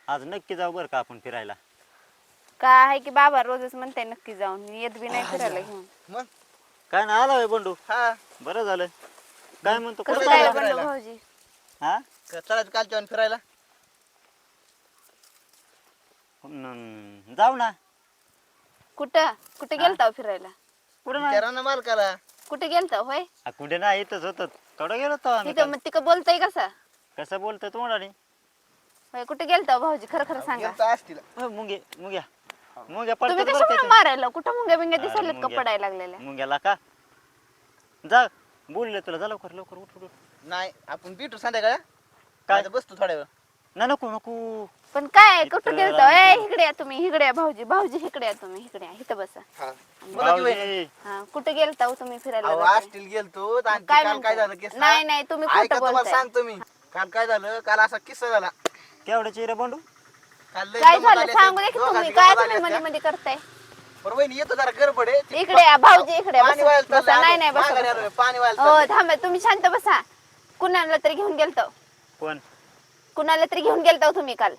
आज नक्की जाऊ बरं का आपण फिरायला. काय आहे की बाबा रोजच म्हणते नक्की जाऊन, मी येत बी नाही फिरायला घेऊन. मग काय ना आला होय बंडू. हा बरं झालं. काय म्हणतो कसं कुठं काय चालला? बंडू फिरायला? भाऊजी? हा चला कालच्या फिरायला. जाऊ ना. कुठं कुठे गेलता फिरायला? कुठं नाही विचारा ना मालकाला. कुठे गेलता होय? कुठे नाही इथंच होत. थोडं गेलो होतो आम्ही तिथं काल. मग तिकडं बोलतय कसं? कसं बोलतोय तोंडाने? होय कुठे गेलता भाऊजी, खरं खरं सांगा. गेलतो असतील. मुंग्या मुंग्या मुंग्या तुम्ही पडतात बरं कशामुळे का. मारायला? कुठं मुंग्या बिंग्या अरे दिसायलेत का मुंग्या. पडायला लागलेल्या? मुंग्याला का जा बोलले तुला, जा लवकर लवकर उठ उठ. नाही आपण भेटू संध्याकाळी. काय? काय बसतो थोड्या वेळ. ना नको नको. पण काय इथं कुठं गेलता? आमचं- इकडे या तुम्ही, इकडे या भाऊजी, भाऊजी इकडे या तुम्ही, इकडे या, इथं बसा. हा बोला की वहिनी. भाऊजी, हा कुठे गेलता हो तुम्ही फिरायला? अहो जाताना? असतील गेलतो आणि काय काल काय झालं म्हणताय? किस्सा. नाही नाही तुम्ही ऐका खोटं तुम्हाला बोलताय. सांगतो मी. काल काय झालं, काल असा किस्सा झाला. केवढ्याची रे बंडू? काल लय काय गंमत झालं आली सांगू दे असते. की तुम्ही, दोघांची काय गंमत तुम्ही आली मध्ये असते. मध्ये करताय? बरं वहिनी येतो जरा गडबड आहे. इकडे या भाऊजी, इकडे या, पाणी बसा. व्हायला बसा. चाललंय. नाही नाही बसा, माघारी बसा. आलोय, पाणी व्हायला हो चाललंय. थांबा, तुम्ही शांत बसा. कुणाला तरी घेऊन गेलतो, कोण? कुणाला तरी घेऊन गेलतो तुम्ही काल.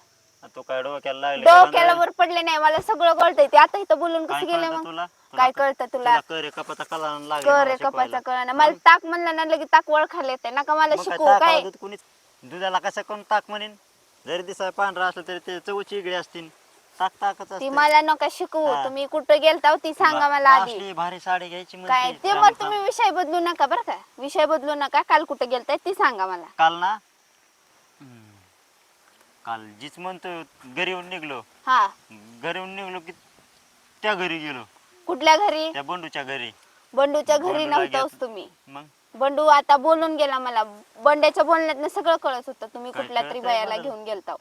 तो काय डोक्याला लागले का डोक्याला बांधायला? वर पडले नाही, मला सगळं कळतंय. ते आता इथं बोलून काय कसं गेले कळतं मग? तुला? काय कळतं तुला? करे कपाचा कला लागले कर मला रे कपाचा शिकवायला. कळना. मला ताक म्हणलं ना लगेच ताक वळखायला येते, नका मला मग काय शिकू ताकाला काय. दूध कोणीच दुधाला कसं कोण ताक म्हणेन? जरी दिसाय पांढरा असलं तरी ते चवची इकडे असतील. ताक ताकच ती असते. मला नका शिकू. हा. तुम्ही कुठं गेलता ती सांगा मला आधी. असली भारी साडी घ्यायची काय म्हणते. ते मग तुम्ही विषय बदलू नका बरं का, विषय बदलू नका. काल कुठे गेलताय ती सांगा मला. काल ना काल जीच म्हणतो घरी येऊन निघलो. हा घरी येऊन निघलो की त्या घरी गेलो. कुठल्या घरी? त्या बंडूच्या घरी. बंडूच्या घरी बंडूला नव्हताच घेत- तुम्ही. मग बंडू आता बोलून गेला मला. बंड्याच्या बोलण्यात सगळं कळत होतं. तुम्ही काय कुठल्या तरी कळतंय बायाला मला? घेऊन गेलता.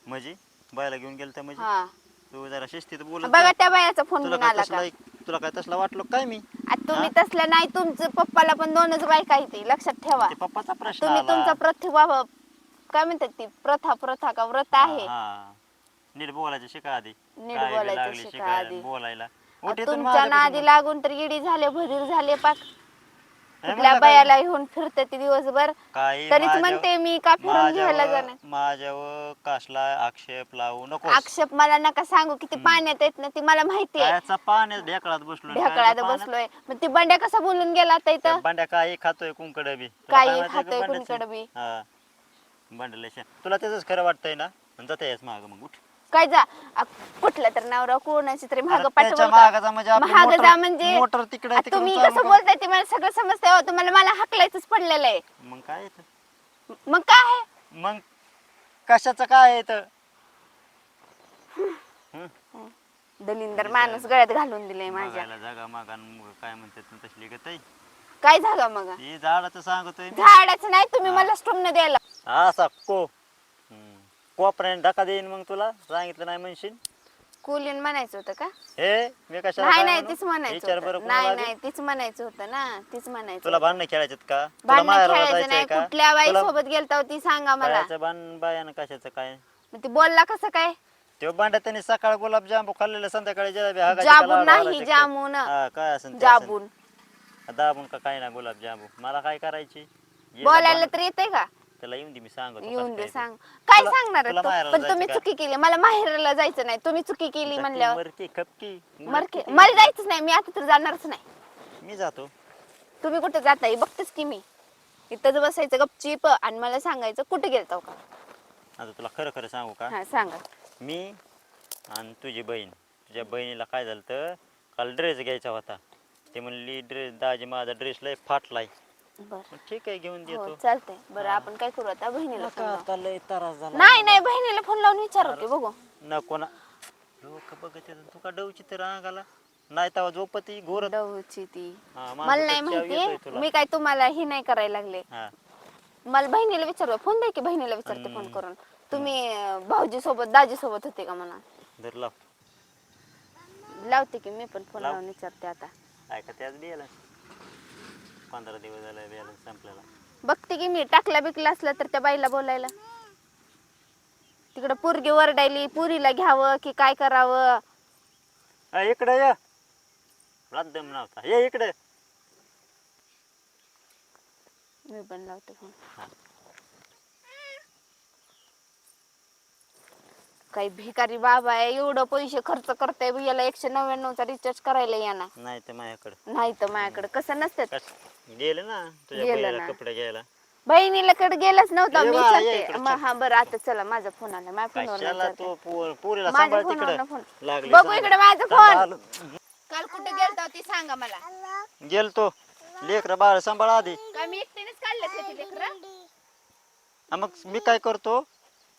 म्हणजे बायला घेऊन गेलता म्हणजे हा तू जरा शिस्तीत बोलत बघा जा. त्या बायाचा फोन तुला घेऊन काय आला का? तुला काय तसला वाटलं काय मी? आता तुम्ही तसलं नाही, तुमचं पप्पाला पण दोनच बायका आहेत ती, लक्षात ठेवा. ते पप्पाचा प्रश्न तुम्ही आला. तुमचा प्रतिभा काय म्हणतात ती, प्रथा का व्रत आहे. हा. नीट बोलायचं शिका आधी. नीट काय बी बोलायचं लागली शिका शिकायला, आधी. बोलायला. आ, उठ इथून तुमच्या माझ्यापासून. नादी लागून तर इडी झाले, भरीर झाले पाक. हे कुठल्या म्हणलं बायाला घेऊन फिरते ती दिवसभर. काही तरीच माझ्या- म्हणते मी का फिरून घ्यायला जाणार. माझ्यावर कसला आक्षेप लावू नको. आक्षेप मला नका सांगू, किती पाण्यात येत ना ती मला माहिती आहे. कायचा पाण्यात ढेकळात बसलो. ढेकळात बसलोय. मग ती बंड्या कसा बोलून गेला आता इथं? बंड्या काही खातोय कुंकड बी. तुला काही काय माहिती का खातोय बंड्याचं? कुणीकडे बी. हा बंडलेशा तुला त्याच खरं वाटतंय ना? जाता याच माग मग उठ. काय जा कुठला तर नवरा कोणाची तरी महाग अरे त्याच्या पाठवलं मागाचा म्हणजे आपली महाग मोटर- जा म्हणजे मोटर तिकडे आ, तिकडून तुम्ही चालू कसं कर. बोलताय ते मला सगळं समजतंय. हो, तुम्हाला मला हाकलायचंच पडलेलं आहे. मग काय येतं? मग काय आहे? मग कशाचं काय येतं? दलिंदर माणूस गळ्यात घालून दिलंय माझ्या. मागायला जागा मागा न काय म्हणतात ना तसली गत आहे. काय झालं मग? हे झाडाचं सांगतोय मी. झाडाचं नाही, तुम्ही मला स्टोमनं द्यायला. असा कोपऱ्याने धक्का देईन मग तुला सांगितलं नाही म्हणशील. कुलीन म्हणायचं होतं का? हे मी कशाला नाही काय नाही म्हणू? तीच म्हणायचं विचार बरं होतं. नाही कोणाला नाही तीच म्हणायचं होतं ना, तीच म्हणायचं तुला होतं. भांडणं खेळायचं का? तुला भांडणं माहेराला खेळायचं जायचंय नाही. का? कुठल्या बाई तुला सोबत गेलता ती सांगा मला. बायाचं बायानं कशाचं काय? मग ती बोलला कसं काय? तो भांड्यात त्यांनी सकाळ गुलाबजामू खाल्लेलं, संध्याकाळी जिलेबी हागायची जाबून का लाडू नाही, हागायचे जामून. हा काय असेल जाबून दाबून का काय ना गुलाबजामू मला काय करायची? ये बोलायला भांड- तर येते का? त्याला येऊन दे मी सांगतो येऊन कसं दे काय ते. सांग. काय तुला- सांगणार तुला आहे माहेराला तू? पण तुम्ही जायचं चुकी केली. मला माहेराला जायचं नाही, तुम्ही चुकी केली का? म्हणल्यावर. मरकी खपकी मरके मला जायचंच नाही. मी आता तर जाणारच नाही. मी जातो. तुम्ही कुठे जाताय बघतेच की मी. इथंच बसायचं गपचीप आणि मला सांगायचं कुठे गेलतो का. आता तुला खरं खरं सांगू का? हा सांगा. मी आणि तुझी बहीण, तुझ्या बहिणीला काय झालं तर काल ड्रेस घ्यायचा होता. ते म्हणली ड्रेस दाजी माझा ड्रेस लय फाटलाय. बरं ठीक आहे घेऊन हो देतो. चालतंय. बरं आपण काय करू आता, बहिणीला फोन लावू. आता लय त्रास झाला. नाही नाही बहिणीला फोन लावून विचारते बघू. नको ना लोक बघत येतात. तू का डवची तर अंगाला नाही तेव्हा झोपती घोरत. डवची ती हा, मला माझं नाही तर चाव येतोय माहिती. तुला. मी काय तुम्हाला हे नाही करायला लागले. हा मला बहिणीला विचारू. फोन द्या की बहिणीला विचारते फोन करून. तुम्ही भाऊजी सोबत दाजी सोबत होते का म्हणा. धर लाव. लावते की मी पण फोन लाव. लावून विचारते आता. ऐका त्याच बियाला 15 दिवस झाले बियाला संपलेला. बघते की मी टाकला बिकला असला तर त्या बाईला बोलायला. तिकडं पोरगी वरडायली, पुरीला घ्यावं की काय करावं. इकडे ये. दम नव्हता ये इकडे. मी पण लावते फोन. काही भिकारी बाबा आहे, एवढं पैसे खर्च करताय याला 199चा रिचार्ज करायला येणार नाही तर माझ्याकडं नाही तर माझ्याकडे कसं नसतं. गेलं ना तुझ्या गेलं बहिणीला ना. कपडे घ्यायला. बहिणीला कडे गेलाच नव्हता ये मी बाळा, ये सांगते. इकडं, मग हा बरं आता चला माझा फोन आला माझ्या कशाला फोनवर तू पोरीला माझ्या सांभाळ फोनवर तिकडं फोन लागली बघू सांगायला. इकडे माझा थांब, फोन. आलो. काल कुठे गेलता ती सांगा मला. गेलतो लेकर बाळ सांभाळ आधी. काय मी एकटीनेच काढलं का ती लेकरं? हा, मग मी काय करतो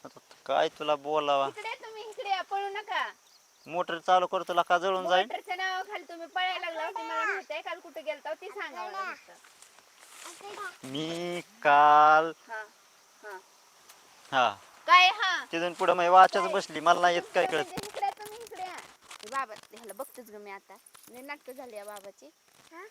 आता काय तुला बोलावा. इकडे तुम्ही इकडे या, पळू नका. मोटर चालू करतो तुला का जळून जाईल. मोटरच्या नावाखाली तुम्ही पळायला लागला होती मला माहितीये. काल कुठे गेलता ती सांगा मला नुसतं. मी काल हा हा हा काय हा तिथून पुढे माझी वाचच बसली मला नाही येत काय कळत. म्हणजे इकडे तुम्ही इकडे या. हे बाबा ह्याला बघतोच ग मी आता. नाटक झाली या बाबाची. हा